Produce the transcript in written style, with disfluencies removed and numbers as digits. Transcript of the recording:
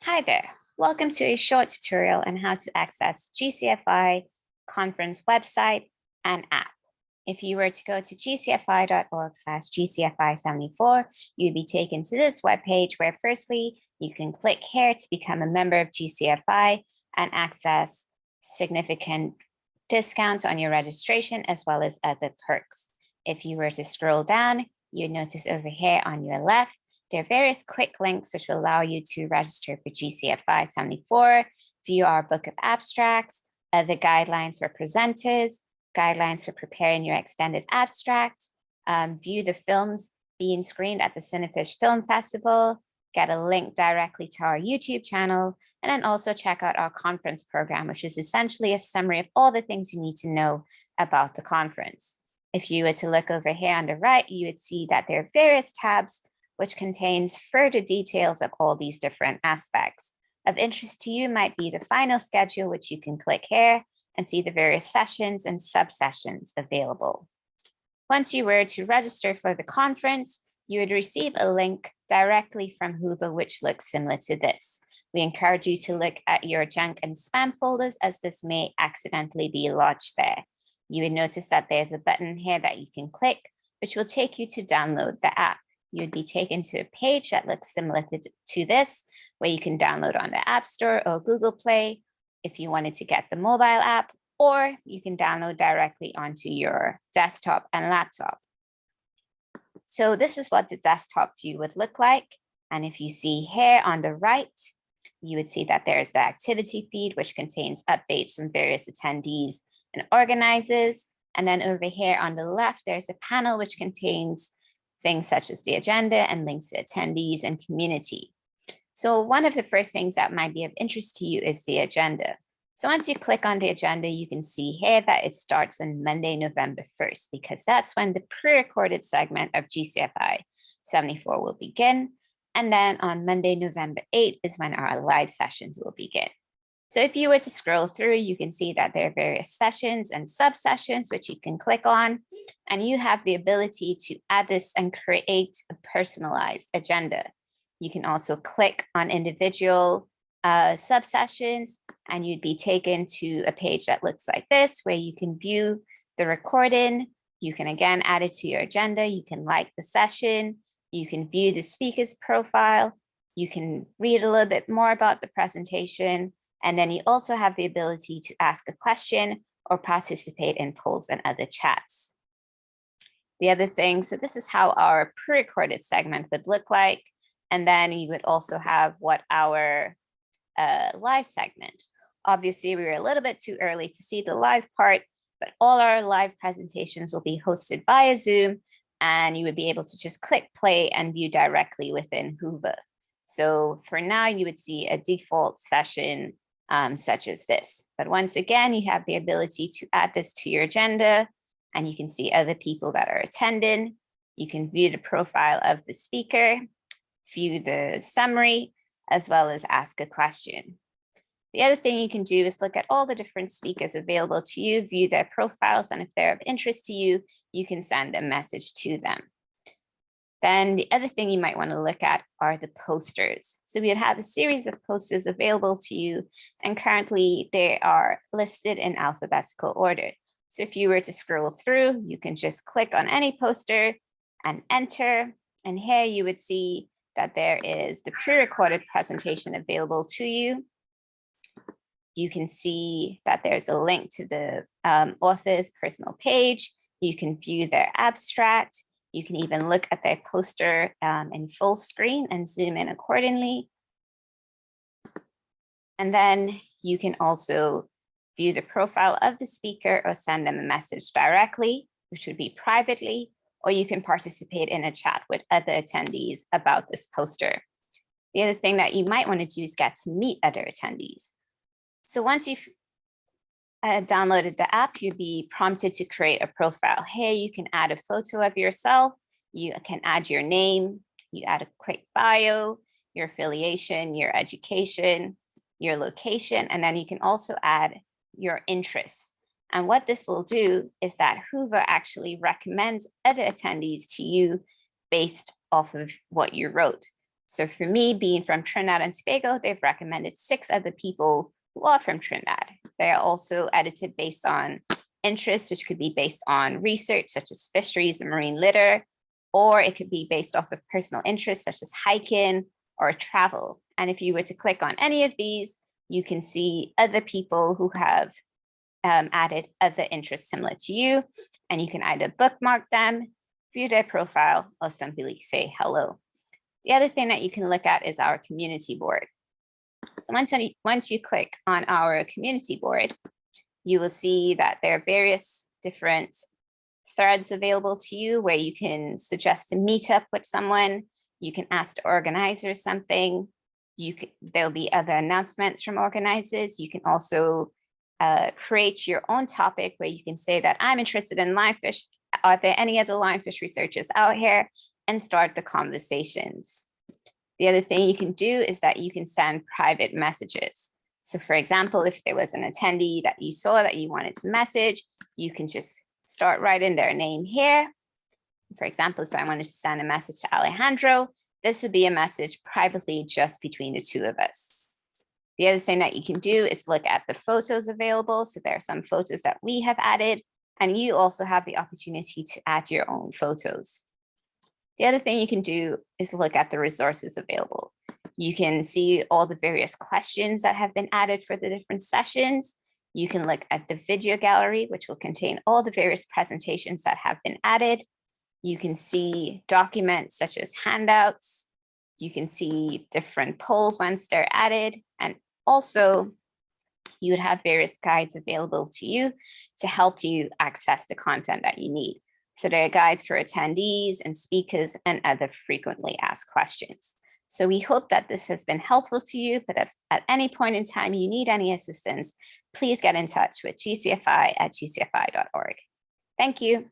Hi there. Welcome to a short tutorial on how to access GCFI conference website and app. If you were to go to gcfi.org/GCFI74, you'd be taken to this webpage where firstly, you can click here to become a member of GCFI and access significant discounts on your registration as well as other perks. If you were to scroll down, you'd notice over here on your left, there are various quick links which will allow you to register for GCFI74, view our book of abstracts, the guidelines for presenters, guidelines for preparing your extended abstract, view the films being screened at the Cinefish Film Festival, get a link directly to our YouTube channel, and then also check out our conference program, which is essentially a summary of all the things you need to know about the conference. If you were to look over here on the right, you would see that there are various tabs which contains further details of all these different aspects. Of interest to you might be the final schedule, which you can click here and see the various sessions and sub-sessions available. Once you were to register for the conference, you would receive a link directly from Hoover, which looks similar to this. We encourage you to look at your junk and spam folders as this may accidentally be lodged there. You would notice that there's a button here that you can click, which will take you to download the app. You'd be taken to a page that looks similar to this, where you can download on the App Store or Google Play if you wanted to get the mobile app, or you can download directly onto your desktop and laptop. So this is what the desktop view would look like. And if you see here on the right, you would see that there's the activity feed, which contains updates from various attendees and organizers. And then over here on the left, there's a panel which contains things such as the agenda and links to attendees and community. So one of the first things that might be of interest to you is the agenda. So once you click on the agenda, you can see here that it starts on Monday, November 1st, because that's when the pre-recorded segment of GCFI 74 will begin. And then on Monday, November 8th is when our live sessions will begin. So if you were to scroll through, you can see that there are various sessions and sub-sessions which you can click on, and you have the ability to add this and create a personalized agenda. You can also click on individual sub-sessions, and you'd be taken to a page that looks like this, where you can view the recording. You can again add it to your agenda. You can like the session. You can view the speaker's profile. You can read a little bit more about the presentation. And then you also have the ability to ask a question or participate in polls and other chats. The other thing, so this is how our pre-recorded segment would look like. And then you would also have what our live segment. Obviously, we were a little bit too early to see the live part, but all our live presentations will be hosted via Zoom, and you would be able to just click play and view directly within Hoover. So for now, you would see a default session such as this. But once again, you have the ability to add this to your agenda, and you can see other people that are attending. You can view the profile of the speaker, view the summary, as well as ask a question. The other thing you can do is look at all the different speakers available to you, view their profiles, and if they're of interest to you, you can send a message to them. Then the other thing you might want to look at are the posters. So we'd have a series of posters available to you, and currently they are listed in alphabetical order. So if you were to scroll through, you can just click on any poster and enter. And here you would see that there is the pre-recorded presentation available to you. You can see that there's a link to the author's personal page. You can view their abstract. You can even look at their poster in full screen and zoom in accordingly. And then you can also view the profile of the speaker or send them a message directly, which would be privately, or you can participate in a chat with other attendees about this poster. The other thing that you might want to do is get to meet other attendees. So once you've downloaded the app, you'll be prompted to create a profile. Here you can add a photo of yourself, you can add your name, you add a quick bio, your affiliation, your education, your location, and then you can also add your interests. And what this will do is that Hoover actually recommends other attendees to you based off of what you wrote. So for me, being from Trinidad and Tobago, they've recommended 6 other people who are from Trinidad. They are also edited based on interests, which could be based on research, such as fisheries and marine litter, or it could be based off of personal interests, such as hiking or travel. And if you were to click on any of these, you can see other people who have added other interests similar to you, and you can either bookmark them, view their profile, or simply say hello. The other thing that you can look at is our community board. So once you click on our community board, you will see that there are various different threads available to you where you can suggest to meet up with someone. You can ask the organizers something. There'll be other announcements from organizers. You can also create your own topic where you can say that I'm interested in lionfish. Are there any other lionfish researchers out here? And start the conversations. The other thing you can do is that you can send private messages. So for example, if there was an attendee that you saw that you wanted to message, you can just start writing their name here. For example, if I wanted to send a message to Alejandro, this would be a message privately just between the 2 of us. The other thing that you can do is look at the photos available. So there are some photos that we have added, and you also have the opportunity to add your own photos. The other thing you can do is look at the resources available. You can see all the various questions that have been added for the different sessions. You can look at the video gallery, which will contain all the various presentations that have been added. You can see documents such as handouts. You can see different polls once they're added. And also, you would have various guides available to you to help you access the content that you need. So there are guides for attendees and speakers and other frequently asked questions. So we hope that this has been helpful to you, but if at any point in time you need any assistance, please get in touch with GCFI@gcfi.org. Thank you.